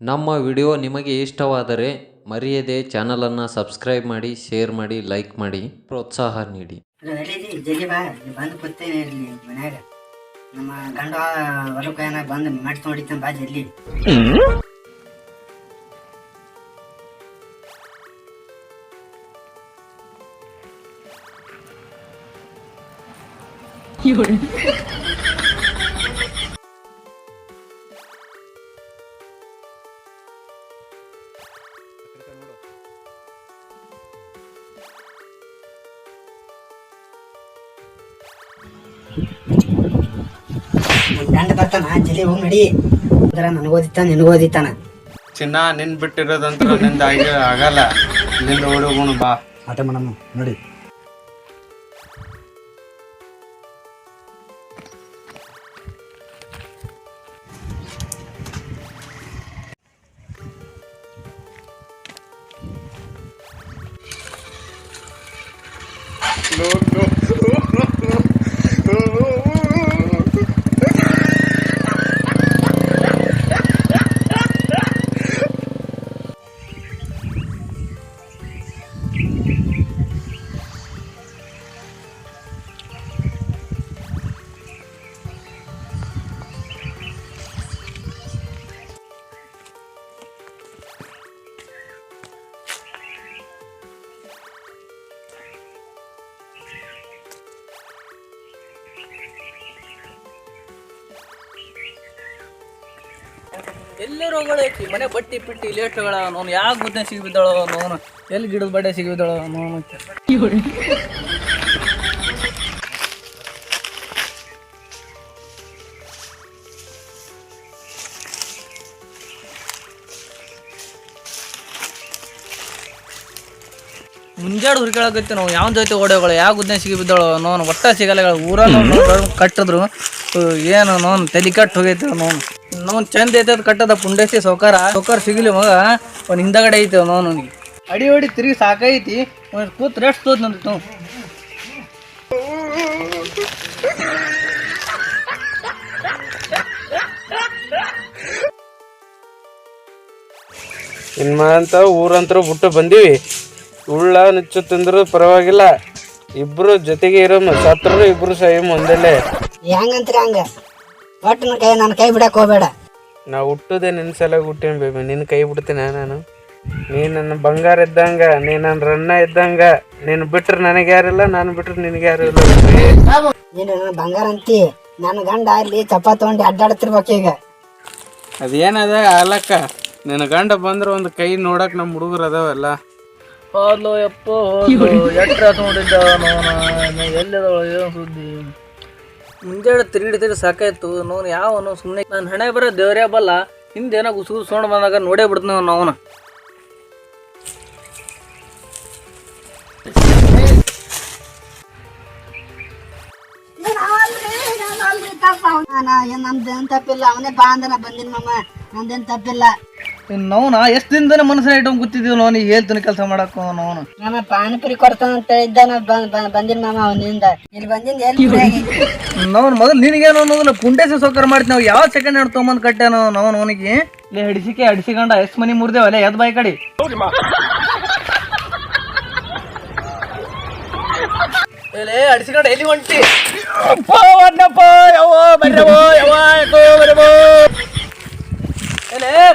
ನಮ್ಮ ವಿಡಿಯೋ ನಿಮಗೆ ಇಷ್ಟವಾದರೆ ಮರೆಯದೆ ಚಾನಲನ್ನು ಸಬ್ಸ್ಕ್ರೈಬ್ ಮಾಡಿ, ಶೇರ್ ಮಾಡಿ, ಲೈಕ್ ಮಾಡಿ, ಪ್ರೋತ್ಸಾಹ ನೀಡಿ. ಜಲ್ದಿ ಬಾ, ಬಂದು ಕೂತೇನೆ ಇರಲಿ ಮನ್ಯಾಗ. ನಮ್ಮ ಗಂಡ ಹೊಲಕ್ಕೇನ ಬಂದು ಮಾಡಿ ನೋಡಿತಾನೆ, ಬಾ ಜಲ್ದಿ. ಗಂಡ ಬರ್ತಾನ, ಜಲ್ದಿ ಹೋಗಿ ನಡಿ. ನನಗೋದಿತ್ತಾನ ನಿನಗೋದಿತ್ತಾನ. ಚಿನ್ನ ನಿನ್ ಬಿಟ್ಟಿರೋದಂತ್ರ ನಿಂದ ಆಗಲ್ಲ. ನಿಂದ ಓಡಿ ಹೋಗೋಣ ಬಾ. ಆಟ ಮಾಡಮ್ಮ ನೋಡಿ. ಎಲ್ಲರೂ ಮನೆ ಬಟ್ಟಿ ಪಿಟ್ಟಿ ಲೇಟ್ಗಳ ನೋನು ಯಾವ ಗುದ್ದೆ ಸಿಗಿಬಿದ್ದಾಳೋ ನೋನು, ಎಲ್ಲಿ ಗಿಡದ ಬಡ್ಡೆ ಸಿಗಿಬಿದ್ದಾಳೋ ನೋನು. ಮುಂಜಾಡು ಹುರ್ಕೊಳಕತ್ತಿ ನಾವು ಯಾವ ಜೊತೆ ಓಡೋಗಳು ಯಾವ ಗುದ್ದೆ ಸಿಗಿಬಿದ್ದಾಳೋ ನೋನು, ಒಟ್ಟ ಸಿಗಲ್ಲ. ಊರನ್ನು ಕಟ್ಟಿದ್ರು ಏನು ನೋನು ತಲೆ ಕಟ್ಟು ಹೋಗೈತೆ ನೋನು. ನೋನ್ ಚಂದ ಐತೆ ಕಟ್ಟದ ಪುಂಡೇಸಿ ಸೌಕಾರ ಸಿಗಲಿ ಮಗ. ಒಂದು ಹಿಂದಗಡೆ ಐತೆ ನೋನು, ಅಡಿ ಹೊಡಿ ತಿರುಗಿ ಸಾಕೈತಿ. ಒಂದು ಕೂತ್ ರೆಸ್ಟ್ ತೋದ್ ನಂದು. ಇನ್ಮಂತ ಊರಂತರೂ ಬಿಟ್ಟು ಬಂದೀವಿ. ಉಳ್ಳ ನುಚ್ಚು ತಿಂದ್ರು ಪರವಾಗಿಲ್ಲ, ಇಬ್ರು ಜೊತೆಗೆ ಇರಮ್ಮ. ಸತ್ರು ಇಬ್ರು ಸೈಮ್ ಒಂದಲ್ಲೇ. ಹೆಂಗಂತೀರ ಹಂಗ? ಒಟ್ಟು ನನ್ನ ಕೈ ಬಿಡಕ್ ಹೋಗ್ಬೇಡ. ನಾ ಹುಟ್ಟುದೇ ನಿನ್ನ ಸಲ ಹುಟ್ಟೇನು ಬೇಬಿ, ನಿನ್ನ ಕೈ ಬಿಡ್ತೀನಿ ನಾನು. ನೀ ನನ್ನ ಬಂಗಾರ ಇದ್ದಂಗ, ನೀ ನನ್ನ ರನ್ನ ಇದ್ದಂಗ. ನೀನು ಬಿಟ್ರೆ ನನಗೆ ಯಾರಿಲ್ಲ, ನಾನು ಬಿಟ್ರೆ ನಿನಗೆ ಯಾರು ಇಲ್ಲ. ನೀನು ನನ್ನ ಬಂಗಾರ ಅಂತಿ, ನನ್ನ ಗಂಡ ಅಲ್ಲಿ ಚಪ್ಪ ತಗೊಂಡು ಅಡ್ಡಾಡ್ತಿರ್ಬೇಕು ಈಗ. ಅದೇನದ ಆಲಕ್ಕ, ನಿನ್ನ ಗಂಡ ಬಂದ್ರೆ ಒಂದು ಕೈ ನೋಡಕ್ ನಮ್ಮ ಹುಡುಗರು ಅದಾವಲ್ಲ. ಹೋದ್ಲು ಯಪ್ಪ ಎಟ್ರ ನೋಡಿದ್ದ ನೋನ, ಎಲ್ಲಿದಳು ಏನು ಸುದ್ದಿ. ಮುಂಜಾನೆ ತಿರುಗಿ ಸಾಕಾಯ್ತು ನೋನು. ಯಾವನು ಸುಮ್ಮನೆ ನಾನು ಹಣೆ ಬರೋ ದೇವ್ರೇ ಬಲ್ಲ. ಹಿಂದೇನೋ ಗುಸುಗುಸೋಣ ಬಂದಾಗ ನೋಡೇ ಬಿಡ್ತೀವಿ ನಾವನ. ನಮ್ದೇನ್ ತಪ್ಪಿಲ್ಲ, ಅವನೇ ಬಾ ಅಂದನ ಬಂದಿನ ಮಾಮ. ನಂದೇನ್ ತಪ್ಪಿಲ್ಲ. ನೋನ ಎಷ್ಟು ದಿನದನೇ ಮನಸ್ಸನ್ನ ಇಟ್ಕೊಂಡ್ ಕೂತಿದ್ದೀವಿ ನೋನು, ಹೇಳ್ತೀನಿ ಕೆಲಸ ಮಾಡಕ್ಕ ನೋನು. ನಾನು ಪಾನಿಪುರಿ ಕೊಡ್ತಾನಂತ ಇದ್ದ, ಬಂದಿನ ಮಾಮ ಅವನಿಂದ. ಇಲ್ಲಿ ಬಂದಿಂದ ನೋನ್ ಮೊದಲು ನಿನಗೇನು ಅನ್ನೋದಿಲ್ಲ. ಪುಂಡೇಸಿ ಸೌಕರ್ಯ ಮಾಡ್ತೀವಿ ನಾವು. ಯಾವ ಸೆಕೆಂಡ್ ಹ್ಯಾಂಡ್ ತೊಗೊಂಬಂದ್ ಕಟ್ಟೆನೋ ನಾವು ಅವನಿಗೆ. ಇಲ್ಲಿ ಹಡಿಸಿಕೊಂಡ ಎಷ್ಟು ಮನಿ ಮುರಿದೇವಲ್ಲ ಎದ್ ಬಾಯಿ ಕಡೆ. ಅಡಿಸಿಕೊಂಡ ಎಲ್ಲಿ ಹೊಂಟಿ?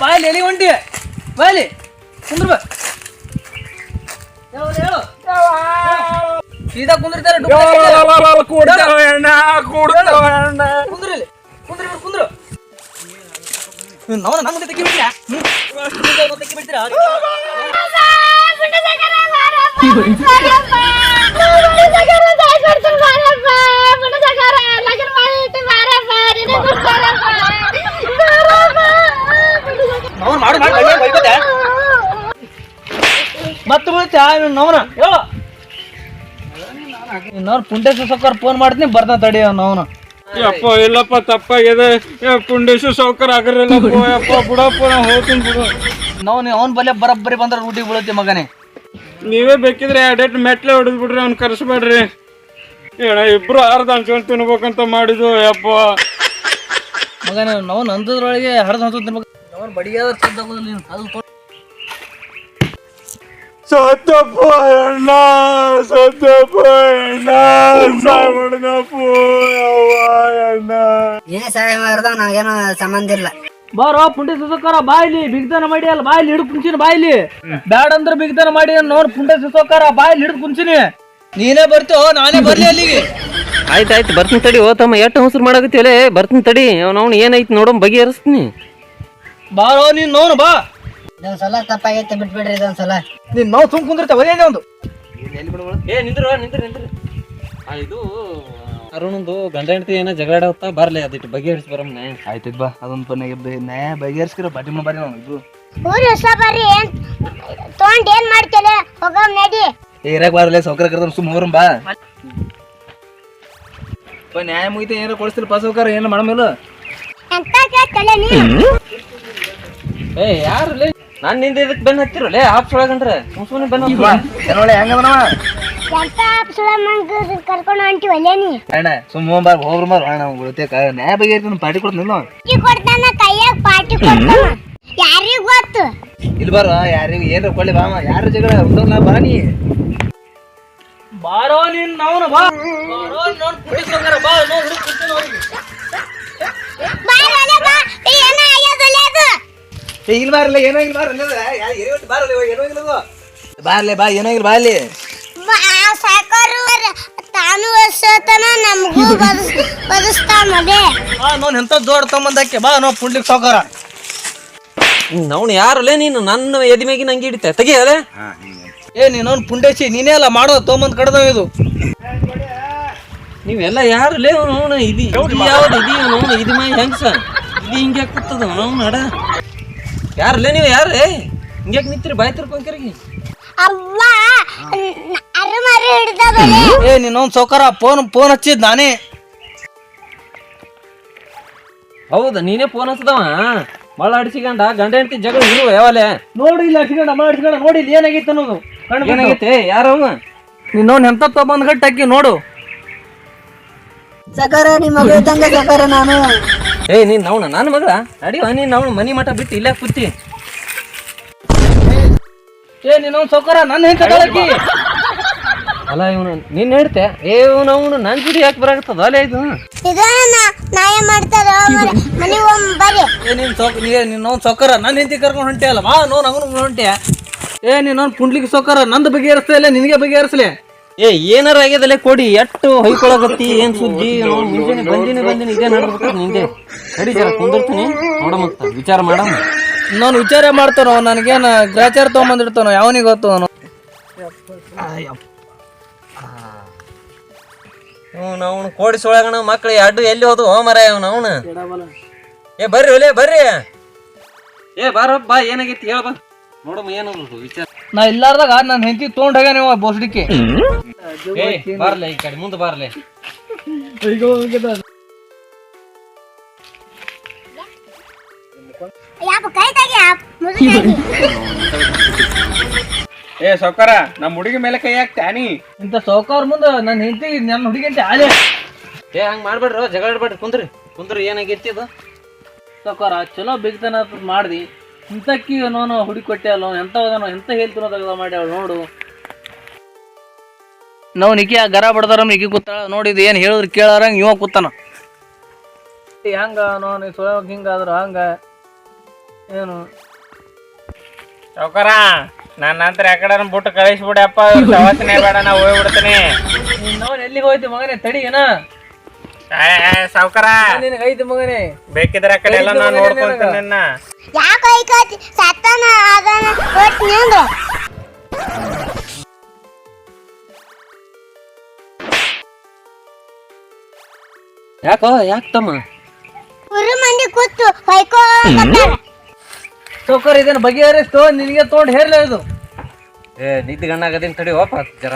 ಬಾಯಲ್ಲಿ ಎಲ್ಲಿ ಹೊಂಟಿ? ಬಾಯಲ್ಲಿ ಕುಂದ್ರ ಬಾ. ಸೀದಾ ಕುಂದ್ರಿತಾರೆ. ಕುಂದ್ರು ನಾವು ನಮ್ಮ ತೆಕ್ಕಿ ಬಿಡ್ತೀರಾ? ತೆಕ್ಕಿ ಬಿಡ್ತೀರಾ? ಮತ್ತೆ ನವನ ಹೇಳು. ಇನ್ನವ್ರು ಪುಂಡೇಶ ಸೌಕರ್ ಫೋನ್ ಮಾಡ್ತೀನಿ, ಬರ್ತಾ ತಡಿ ಅವನು. ಯಪ್ಪ ಇಲ್ಲಪ್ಪ, ತಪ್ಪಾಗಿದೆ. ಪುಂಡೇಶ ಸೌಕರ್ ಆಗಿರಲ್ಲಪ್ಪ, ಬಿಡಪ್ಪ, ನಾ ಹೋಗ್ತೀನಿ ಬಿಡು. ನಾವು ಅವ್ನ ಬಲ್ಲೆ ಬರಬ್ಬರಿ ಬಂದ್ರೆ ರೂಟಿಗೆ ಬೀಳುತ್ತೆ ಮಗನೇ. ನೀವೇ ಬೇಕಿದ್ರೆ ಎರಡೆರಡು ಮೆಟ್ಲೆ ಹೊಡೆದ್ ಬಿಡ್ರಿ, ಅವ್ನು ಕರೆಸ್ಬೇಡ್ರಿ. ಏನ ಇಬ್ರು ಅರ್ಧ ಹಂಚ್ಕೊಂಡು ತಿನ್ಬೇಕಂತ ಮಾಡಿದ್ವು. ಯಪ್ಪ ಮಗನೇ, ನಾವು ನಂದದ್ರೊಳಗೆ ಹರಿದು ಹಂಚ ತಿನ್ಬೇಕು. ನೋಡ್ ಬಡಿಯಾದ ಸಿದ್ಧಾಗೋದಿಲ್ಲ ನೀನು ಅದು ಸತ್ತಪ್ಪ ಅಣ್ಣ ಸತ್ತಪ್ಪ ಅಣ್ಣ ಸಾಯ್ಬಿಡ್ನಪ್ಪ ಅಣ್ಣ. ಏನೇ ಸಹಾಯ ಮಾಡ್ದ ನಾವೇನು ಸಂಬಂಧ ಇಲ್ಲ. ಬಾರೋ ಪುಂಡಿ ಸುಸೋಕಾರ ಬಾಯ್ಲಿ ಬಿಗ್ದಾನ ಮಾಡಿ ಅಲ್ಲ ಬಾಯ್ಲಿ ಹಿಡಿದು ಕುಂಚಿನಿ ಬಾಯ್ಲಿ ಬ್ಯಾಡ ಅಂದ್ರೆ ಬಿಗ್ದಾನ ಮಾಡಿ ನೋಡ್ ಪುಂಡಿ ಸುಸೋಕಾರ ಬಾಯ್ಲಿ ಹಿಡಿದು ಕುಂಚಿನಿ. ನೀನೇ ಬರ್ತೀವೋ ನಾನೇ ಬರ್ಲಿ ಅಲ್ಲಿಗೆ. ಆಯ್ತು ಬರ್ತೀನಿ ತಡಿ ಓ ತಮ್ಮ ಎಷ್ಟು ಹಸ್ರು ಮಾಡಾಕತ್ತಿಯಲೇ ಬರ್ತೀನಿ ತಡಿ ಅವ್ನು ಏನೈತಿ ನೋಡಮ್ ಬಗೆಹರಿಸ್ತೀನಿ. ಬಾರೋ ನೀನ್ ನೋನು ಬಾ ಇದೊಂದ್ಸಲ ತಪ್ಪಾಗೈತೆ ಬಿಟ್ಬಿಡ್ರಿ ಇದೊಂದ್ಸಲ. ನೀನ್ ನಾವು ಸುಮ್ ಕುಂದಿರ್ತಾವ ಒಂದೇ ಒಂದು ಏ ನಿಂದ್ರು ಇದು ಅರುಣಂದು ಗಂಡ ಹೆಂಡತಿ ಏನೋ ಜಗಳ ಹೊತ್ತಾ ಬರ್ಲಿ ಅದಿಟ್ಟು ಬಗೆಹರಿಸಿ ಬರಮ್ನೆ. ಆಯ್ತು ಬಾ ಅದೊಂದು ನ್ಯಾಯ ಬಗೆಹರಿಸ್ಕಿರ ಬಾಟಿ ಬಾರಿ ನಾವು ಇಬ್ರು ಊರು ಹೊಸ ಬರ್ರಿ ಏನ್ ತೊಗೊಂಡ್ ಏನ್ ಮಾಡ್ತೇಲೆ ಹೋಗಮ್ ನಡಿ. ಏರಾಗ ಬಾರಲ್ಲ ಸೌಕರ್ಯ ಕರ್ದ ಸುಮ್ ಹೋಗ್ರಂ ಬಾ ನ್ಯಾಯ ಮುಗಿತ ಏನಾರ ಕೊಡಿಸ್ತಿಲ್ಲ ಪಾ ಸೌಕರ್ಯ ಏನು ಮಾಡಮೇಲ ಎಂತ ಕೇಳ್ತಲೆ ನೀ ಏ ಯಾರಲ್ಲೇ ನಾನು ನಿಂದ ಇದಕ್ಕೆ ಬೆನ್ನ ಹತ್ತಿರಲ್ಲೇ ಆಪ್ಸ್ ಒಳಗಂಡ್ರೆ ಸುಮ್ಮನೆ ಬೆನ್ನ ನೋಡಿ ಹೆಂಗದನವ ಎಂತ ಸುಳ ಮಂಗ ಕರ್ಕೊಂಡು ಹೊಂಟಿವಲ್ಲೇ ನೀ ಅಣ್ಣ ಸುಮ್ ಹೋಗ್ಬಾರ ಹೋಗ್ರ ಮಾರ ಅಣ್ಣ ಗೊತ್ತೇಕ ನ್ಯಾಯ ಬಗೆಹರಿತ ಪಾರ್ಟಿ ಕೊಡ್ತೀನಿ ಪಾರ್ಟಿ ಕೊಡ್ತಾನ ಕೈಯಾಗ ಪಾರ್ಟಿ ಕೊಡ್ತಾನ ಯಾರಿಗ್ ಗೊತ್ತು. ಇಲ್ಲಿ ಬಾರ ಯಾರಿಗೂ ಏನ್ರ ಕೊಳ್ಳಿ ಬಾಮ ಯಾರ ಜಗಳ ಉಂಟಲ್ಲ ಬಾ ನೀ ಬಾರೋ ನೀನ್ ನಾವು ಬಾ ಬಾರೋ ನೋಡ್ ಪುಡಿಸ್ ಹೋಗಾರ ಬಾ ನೋಡ್ ಕುಂತೀನಿ ಅವ್ರಿಗೆ ಬಾರಲೆ ಬಾ ಏನ ಆಗ್ಯದಲೆ ಅದು ಏ ಇಲ್ಲಿ ಬಾರಲ್ಲ ಏನಾಗಿಲ್ಲ ಬಾರಲ್ಲ ಎರಿವಟ್ಟು ಬಾರಲ್ಲ ಏನಾಗಿಲ್ಲ ಬಾರ್ಲೆ ಬಾ ಏನಾಗಿಲ್ಲ ಬಾ ಅಲ್ಲಿ ಸಾಕಾರು ತಾನು ವರ್ಷತನ ನಮಗೂ ಬದಸ್ತಾನಲೆ ಬಾ ನೋನ್ ಎಂತ ದೊಡ್ಡ ತಮ್ಮಂದಕ್ಕೆ ಬಾ ನೋ ಪುಂಡ್ಲಿಕ್ ಸಾಕಾರ ಅವ್ನು ಯಾರಲ್ಲೇ ನೀನು ನನ್ನ ಎದಿ ಮ್ಯಾಗಿನ ಹಂಗೆ ಹಿಡಿತೆ ತೆಗಿಯಲೇ. ಏ ನೀನವ್ನು ಪುಂಡೇಶಿ ನೀನೇ ಅಲ್ಲ ಮಾಡೋ ತೊಗೊಂಬಂದ್ ಕಡ್ದವ ಇದು ನೀವೆಲ್ಲ ಯಾರಲ್ಲೇ ಅವನು ಇದು ಯಾವ್ದು ಇದು ಅವನು ಇದು ಮ್ಯಾಗ ಹೆಂಗ್ಸ ಇದು ಹಿಂಗೆ ಕೂತದ ಅವನು ನಡ ಯಾರಲ್ಲೇ ನೀವು ಯಾರೇ ಹಿಂಗ್ಯಾಕೆ ನಿಂತಿರಿ ಬಾಯ್ ತಿರ್ಕೊಂಕರಿಗೆ ಅವ್ವ ಅರಮರಿ ಹಿಡ್ದದಲೆ. ಏ ನೀನವ್ನು ಸೌಕಾರ ಫೋನ್ ಹಚ್ಚಿದ್ ನಾನೇ. ಹೌದಾ ನೀನೇ ಫೋನ್ ಹಚ್ಚದವ ಮಳ ಅಡಿಸಿಕೊಂಡ ಗಂಡ ಹೆಂಡತಿ ಜಗಳ ಇರುವ ಯಾವಲೆ ನೋಡಿ ಇಲ್ಲ ಹಚ್ಕೊಂಡ ಅಮ್ಮ ಹಚ್ಕೊಂಡ ನೋಡಿ ಇಲ್ಲಿ ಏನಾಗೈತೆ ಅನ್ನೋದು ಏನಾಗೈತೆ ಯಾರವ ನೀನವ್ನು ಎಂತ ತೊಗೊಂಬಂದ್ ಗಟ್ಟ ಹಾಕಿ ನೋಡು ಸಕಾರ ನಿಮ್ಮ ಮಗ ಇದ್ದಂಗ ಸಕಾರ ನಾನು. ಏ ನೀನ್ ನವ್ನ ನನ್ನ ಮಗಳ ಅಡಿವ ನೀನ್ ಅವ್ನು ಮನಿ ಮಠ ಬಿಟ್ಟು ಇಲ್ಲೇ ಕೂತಿ. ಏ ನೀನವ್ನು ಸೌಕಾರ ನನ್ನ ಹೆಂಡತಿ ಅಲ್ಲ ಇವನು ನೀನ್ ಹೇಳ್ತೆ ಏ ಇವನು ನನ್ ಜುಡಿ ಯಾಕೆ ಬರಾಕತ್ತದ ಅಲ್ಲೇ ಇದು ಇದನ್ನ ನಾಯ ಮಾಡ್ತಾರ ಮನೆ ಬರ್ರಿ. ಏ ನೀನವ್ನು ಸೌಕಾರ ನನ್ನ ಹೆಂಡತಿ ಕರ್ಕೊಂಡು ಹೊಂಟೆ ಅಲ್ಲ ಬಾ ನೋನ್ ಅಂಗನು ಹೊಂಟೆ. ಏ ನೀನವ್ನು ಪುಂಡ್ಲಿಕ್ಕೆ ಸೌಕಾರ ನಂದು ಬಗೆಹರಿಸ್ತಾ ಇಲ್ಲ ನಿನಗೆ ಬಗೆಹರಿಸ್ಲಿ. ಏ ಏನಾರ ಆಗ್ಯದಲ್ಲೇ ಕೊಡಿ ಎಷ್ಟು ಹೊಯ್ಕೊಳಗತ್ತಿ ಏನ್ ಸುದ್ದಿ ಮುಂಜಾನೆ ಬಂದಿನಿ ಇದೇ ನಡ್ಬೇಕು ನಿಂದೆ ನಡಿ ಜರ ಕುಂದಿರ್ತೀನಿ ನೋಡಮಂತ ವಿಚಾರ ಮಾಡಮ್. ನಾನು ವಿಚಾರ ಮಾಡ್ತಾನೋ ನನಗೇನು ಗ್ರಾಚಾರ ತೊಗೊಂಬಂದಿರ್ತಾನೋ ಯಾವನಿಗೆ ಗೊತ್ತು ಅವನು. ಅವನು ಕೋಡಿ ಸೊಳಗಣ ಮಕ್ಳು ಅಡ್ಡು ಎಲ್ಲಿ ಹೋದು ಮರ ಅವನು ಏ ಬರ್ರಿ ಒಲೆ ಬರ್ರಿ ಏ ಬಾರಪ್ಪ ಬಾ ಏನಾಗೈತಿ ಹೇಳ ಬಾ ನೋಡಮ್ಮ ಏನದು ವಿಚಾರ. ನಾ ಇಲ್ಲಾರ್ದಾಗ ನನ್ನ ಹೆಂಡತಿ ತೊಗೊಂಡ್ ಹೋಗ್ಯಾನ ನೀವು ಬೋಸ್ಡಿಕ್ಕೆ. ಬಾರ್ಲೆ ಈ ಕಡೆ ಮುಂದೆ ಬಾರ್ಲೆ. ಯಾಪ ಕೈ ತೆಗಿ ಮುದುಕಾಗಿ. ಏ ಸೌಕಾರ ನಮ್ಮ ಹುಡುಗಿ ಮೇಲೆ ಕೈ ಹಾಕ್ತಾನಿ. ಇಂಥ ಸೌಕಾರ ಮುಂದೆ ನನ್ನ ಹೆಂಡತಿ ನನ್ನ ಹುಡುಗಿ ಅಂತ ಆಲೆ. ಏ ಹಂಗ ಮಾಡ್ಬೇಡ್ರಿ ಜಗಳ ಆಡ್ಬೇಡ್ರಿ ಕುಂದ್ರಿ ಏನಾಗೈತಿ ಅದು ಸೌಕಾರ ಚಲೋ ಬಿಗ್ತಾನ ಮಾಡ್ದಿ ಇಂಥಕ್ಕಿ ನಾನು ಹುಡುಗಿ ಕೊಟ್ಟೆ ಅಲ್ಲ ಎಂತ ಹೋದನೋ ಎಂತ ಹೇಳ್ತೀನೋ ತೆಗ್ದ ಮಾಡಿ ಅವಳು ನೋಡು. ನಾವು ನಿಕ್ಕಿ ಆ ಗರ ಬಡ್ದಾರ ನಿಕ್ಕಿ ಕೂತಾಳ ನೋಡಿದ್ ಏನ್ ಹೇಳಿದ್ರು ಕೇಳಾರಂಗ ಇವ ಕೂತಾನ ಹೆಂಗ ನಾನು ಸೊಳಗ ಹಿಂಗಾದ್ರ ಹಂಗ ಏನು ಸೌಕಾರ ನನ್ನ ನಂತರ ಯಾಕಡೆ ಬಿಟ್ಟು ಕಳಿಸ್ಬಿಡಪ್ಪ ಸವಾಸನೆ ಬೇಡ ನಾ ಹೋಗ್ಬಿಡ್ತೀನಿ. ನಾವು ಎಲ್ಲಿಗೆ ಹೋಯ್ತಿ ಮಗನೇ ತಡಿ ಏನ ಸೌಕಾರ ನಿನಗೆ ಐತಿ ಮಗನೇ ಬೇಕಿದ್ರೆ ಆ ಕಡೆ ಎಲ್ಲ ನಾನು ನೋಡ್ಕೊಂತೀನಿ ನಿನ್ನ. ಯಾಕೆ ಐಕತಿ ಸತ್ತಾನ ಅದನ್ನ ಒಟ್ಟು ನಿಂದು. ಯಾಕೆ ತಮ್ಮ ಊರು ಮಂದಿ ಕೂತು ಹೊಯ್ಕೋಕತ್ತಾರ. ಸೌಕರ್ ಇದನ್ನ ಬಗೆಹರಿಸ್ತು ನಿನಗೆ ತೊಗೊಂಡು ಹೇರ್ಲ ಇದು ಏ ನಿದ್ದೆ ಗಣ್ಣಾಗದಿನ್ ತಡಿ ಓಪ ಜರ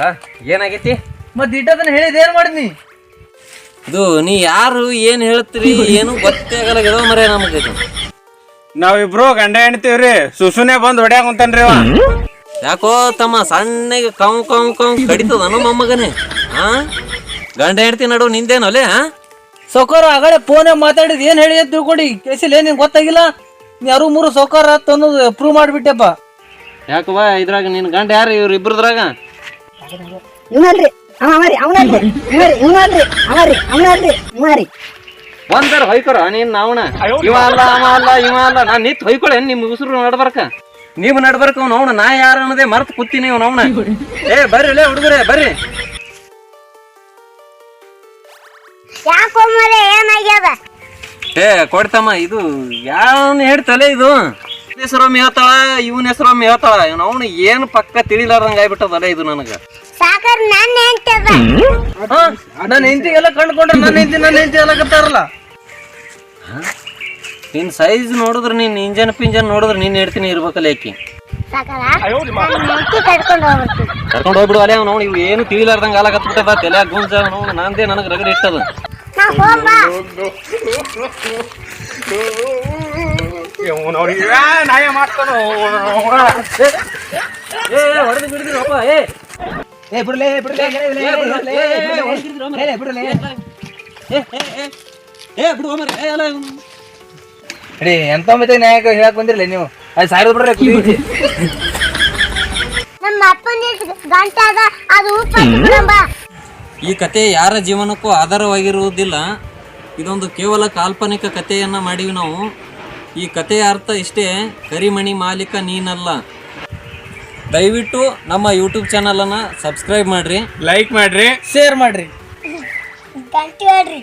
ಏನಾಗೈತಿ ಮತ್ತೆ ಇಟ್ಟದನ್ನ ಹೇಳಿದ ಏನ್ ಮಾಡಿದ್ನಿ. ಇದು ನೀ ಯಾರು ಏನ್ ಹೇಳ್ತೀರಿ ಏನು ಗೊತ್ತೇ ಆಗಲ್ಲ ಮರ ನಮಗೆ ಇದು. ನಾವಿಬ್ರು ಗಂಡ ಹೆಣ್ತೀವ್ರಿ ಸುಸುನೆ ಬಂದ್ ಹೊಡ್ಯಾಕ ಕುಂತಾನ್ರಿ ಅವ. ಯಾಕೋ ತಮ್ಮ ಸಣ್ಣಗೆ ಕಾವು ಕಡಿತದ ಮೊಮ್ಮಗನೇ ಹಾ ಗಂಡ ಹೆಂಡ್ತಿ ನಡು ನಿಂದೇನಲ್ಲೇ ಹಾ ಸೌಕರ್ ಆಗಡೆ ಫೋನ್ ಮಾತಾಡಿದ್ ಏನ್ ಹೇಳಿ ಅಂತ ತಿಳ್ಕೊಡಿ ಕೇಸಿಲ್ಲ ನಿಂಗೆ ಗೊತ್ತಾಗಿಲ್ಲ. ನೀ ಯಾರು ಮೂರು ಸೌಕಾರ ಅನ್ನೋದು ಪ್ರೂವ್ ಮಾಡಿಬಿಟ್ಟೆಪ್ಪ. ಯಾಕವ್ವ ಇದ್ರಾಗ ನಿನ್ ಗಂಡ ಯಾರು ಇವ್ರ ಇಬ್ರದ್ರಾಗ? ಇವನಲ್ರಿ ಅವರಿ ಅವನಲ್ರಿ ಇವನಲ್ರಿ ಅವನಲ್ರಿ ಇವರಿ ಒಂದರ ಹೊಯ್ಕೊರ ನೀನ್ ನಾವಣ ಇವ ಅಲ್ಲ ಅವ ಅಲ್ಲ ಇವ ಅಲ್ಲ ನಾನ್ ನಿತ್ ಹೊಯ್ಕೊಳೆ ನಿಮ್ ಉಸಿರು ನಡ್ಬರ್ಕ ನೀವು ನಡ್ಬರ್ಕ ಅವ್ನ ಅವನ ನಾ ಯಾರ ಅನ್ನೋದೇ ಮರ್ತ್ ಕೂತೀನಿ ಅವ್ನ ಅವನ. ಏ ಬರ್ರಿ ಲೇ ಹುಡುಗರೇ ಬರ್ರಿ. ಯಾಕೋ ಮರೆ ಏನಾಗ್ಯದ? ಏ ಕೊಡ್ತಮ್ಮ ಇದು ಯಾವನ್ ಹೇಳ್ತಲೆ ಇದು ಹೆಸರೊಮ್ಮೆ ಹೇಳ್ತಾಳ ಇವನ್ ಹೆಸರೊಮ್ಮೆ ಹೇಳ್ತಾಳ ಇವ್ನ ಅವನು ಏನು ಪಕ್ಕ ತಿಳಿಲಾರ್ದಂಗ ಆಗ್ಬಿಟ್ಟದಲ್ಲ ಇದು ನನಗ. ಸಾಕರ್ ನನ್ನ ಹೆಂಡ್ತಿ ಅದ. ನನ್ನ ಹೆಂಡತಿ ಎಲ್ಲ ಕಂಡ್ಕೊಂಡ್ರೆ ನನ್ನ ಹೆಂಡತಿ ಎಲ್ಲ ಕತ್ತಾರಲ್ಲ. ನಿನ್ ಸೈಜ್ ನೋಡಿದ್ರ ನೀನ್ ಇಂಜನ್ ಪಿಂಜನ್ ನೋಡಿದ್ರ ನೀನ್ ಹೇಳ್ತೀನಿ ಇರ್ಬೇಕಲ್ಲ ಏಕಿ. ಸಾಕರ ನನ್ನ ಹೆಂಡ್ತಿ ಕರ್ಕೊಂಡು ಹೋಗ್ಬಿಡ್ತೀನಿ. ಕರ್ಕೊಂಡು ಹೋಗ್ಬಿಡು ಅಲ್ಲೇ ಅವ್ನು ಇವ್ ಏನು ತಿಳಿಲಾರ್ದಂಗ ಆಲಾಕತ್ಬಿಟ್ಟದ ತಲೆ ಗುಂಜ ಅವ್ನು ನಾಂದೇ ನನಗ್ ರಗಡ್ ಇಟ್ಟದ. ನಾ ಹೋಗ್ಬಾ. ಹೊಡೆದು ಬಿಡಿದ್ರಪ್ಪ ಎಂತ ಮತ್ತೆ ನ್ಯಾಯ ಹೇಳಕ್ ಬಂದಿರಲ್ಲ ನೀವು. ಅದು ಸಾಯ್ದು ಬಿಡ್ರಿ. ನಮ್ಮ ಅಪ್ಪನ ಗಂಟ ಅದ ಅದು ಉಪ್ಪ. ಈ ಕತೆ ಯಾರ ಜೀವನಕ್ಕೂ ಆಧಾರವಾಗಿರುವುದಿಲ್ಲ. ಇದೊಂದು ಕೇವಲ ಕಾಲ್ಪನಿಕ ಕಥೆಯನ್ನ ಮಾಡಿವಿ ನಾವು. ಈ ಕಥೆಯ ಅರ್ಥ ಇಷ್ಟೇ, ಕರಿಮಣಿ ಮಾಲೀಕ ನೀನಲ್ಲ. ದಯವಿಟ್ಟು ನಮ್ಮ ಯೂಟ್ಯೂಬ್ ಚಾನಲನ್ನು ಸಬ್ಸ್ಕ್ರೈಬ್ ಮಾಡ್ರಿ, ಲೈಕ್ ಮಾಡ್ರಿ, ಶೇರ್ ಮಾಡ್ರಿ, ಗಂಟೆ ಹೇಳ್ರಿ.